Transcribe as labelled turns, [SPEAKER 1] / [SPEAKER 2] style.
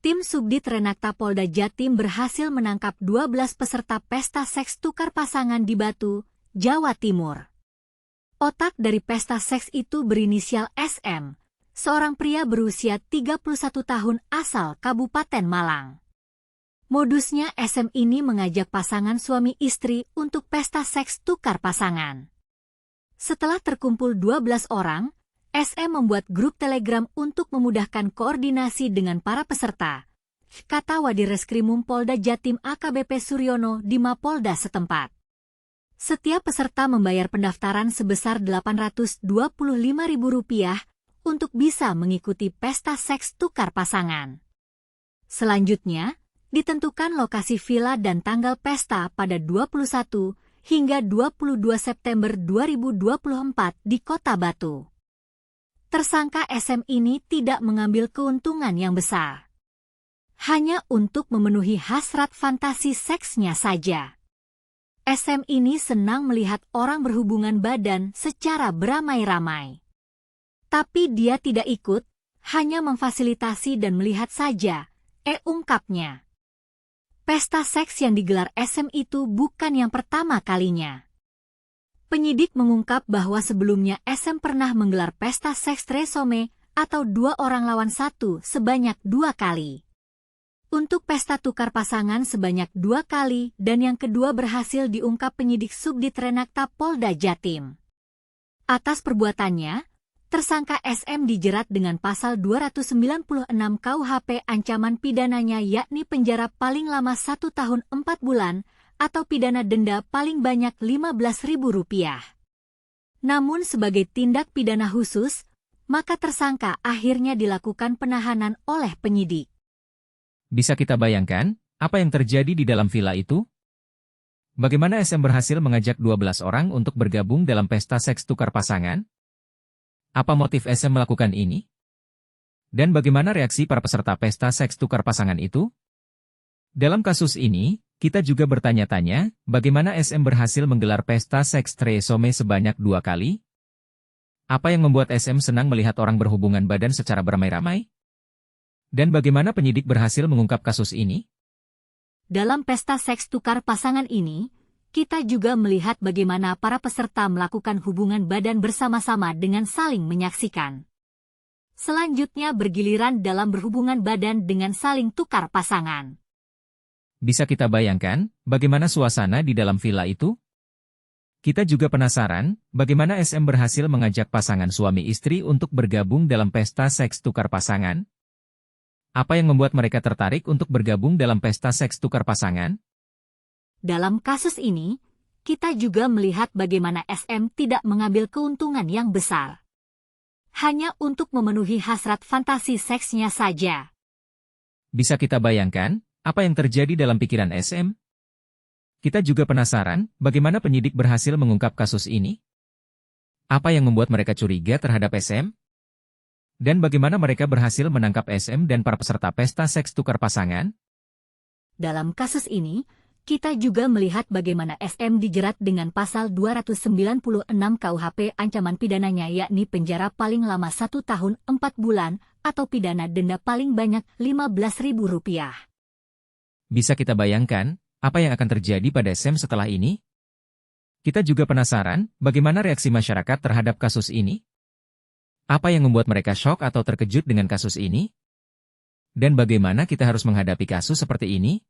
[SPEAKER 1] Tim Subdit Renakta Polda Jatim berhasil menangkap 12 peserta pesta seks tukar pasangan di Batu, Jawa Timur. Otak dari pesta seks itu berinisial SM, seorang pria berusia 31 tahun asal Kabupaten Malang. Modusnya SM ini mengajak pasangan suami istri untuk pesta seks tukar pasangan. Setelah terkumpul 12 orang, SM membuat grup Telegram untuk memudahkan koordinasi dengan para peserta, kata Wadireskrimum Polda Jatim AKBP Suryono di Mapolda setempat. Setiap peserta membayar pendaftaran sebesar Rp825.000 untuk bisa mengikuti pesta seks tukar pasangan. Selanjutnya, ditentukan lokasi villa dan tanggal pesta pada 21 hingga 22 September 2024 di Kota Batu. Tersangka SM ini tidak mengambil keuntungan yang besar. Hanya untuk memenuhi hasrat fantasi seksnya saja. SM ini senang melihat orang berhubungan badan secara beramai-ramai. Tapi dia tidak ikut, hanya memfasilitasi dan melihat saja, ungkapnya. Pesta seks yang digelar SM itu bukan yang pertama kalinya. Penyidik mengungkap bahwa sebelumnya SM pernah menggelar pesta seks tresome atau 2 orang lawan 1 sebanyak 2 kali. Untuk pesta tukar pasangan sebanyak 2 kali dan yang kedua berhasil diungkap penyidik Subdit Renakta Polda Jatim. Atas perbuatannya, tersangka SM dijerat dengan pasal 296 KUHP ancaman pidananya yakni penjara paling lama 1 tahun 4 bulan, atau pidana denda paling banyak Rp15.000. Namun sebagai tindak pidana khusus, maka tersangka akhirnya dilakukan penahanan oleh penyidik.
[SPEAKER 2] Bisa kita bayangkan, apa yang terjadi di dalam villa itu? Bagaimana SM berhasil mengajak 12 orang untuk bergabung dalam pesta seks tukar pasangan? Apa motif SM melakukan ini? Dan bagaimana reaksi para peserta pesta seks tukar pasangan itu? Dalam kasus ini, kita juga bertanya-tanya, bagaimana SM berhasil menggelar pesta seks tresome sebanyak 2 kali? Apa yang membuat SM senang melihat orang berhubungan badan secara beramai-ramai? Dan bagaimana penyidik berhasil mengungkap kasus ini?
[SPEAKER 1] Dalam pesta seks tukar pasangan ini, kita juga melihat bagaimana para peserta melakukan hubungan badan bersama-sama dengan saling menyaksikan. Selanjutnya bergiliran dalam berhubungan badan dengan saling tukar pasangan.
[SPEAKER 2] Bisa kita bayangkan, bagaimana suasana di dalam villa itu? Kita juga penasaran, bagaimana SM berhasil mengajak pasangan suami istri untuk bergabung dalam pesta seks tukar pasangan? Apa yang membuat mereka tertarik untuk bergabung dalam pesta seks tukar pasangan?
[SPEAKER 1] Dalam kasus ini, kita juga melihat bagaimana SM tidak mengambil keuntungan yang besar. Hanya untuk memenuhi hasrat fantasi seksnya saja.
[SPEAKER 2] Bisa kita bayangkan, apa yang terjadi dalam pikiran SM? Kita juga penasaran, bagaimana penyidik berhasil mengungkap kasus ini? Apa yang membuat mereka curiga terhadap SM? Dan bagaimana mereka berhasil menangkap SM dan para peserta pesta seks tukar pasangan?
[SPEAKER 1] Dalam kasus ini, kita juga melihat bagaimana SM dijerat dengan pasal 296 KUHP ancaman pidananya yakni penjara paling lama 1 tahun 4 bulan atau pidana denda paling banyak Rp15.000.
[SPEAKER 2] Bisa kita bayangkan, apa yang akan terjadi pada SM setelah ini? Kita juga penasaran, bagaimana reaksi masyarakat terhadap kasus ini? Apa yang membuat mereka syok atau terkejut dengan kasus ini? Dan bagaimana kita harus menghadapi kasus seperti ini?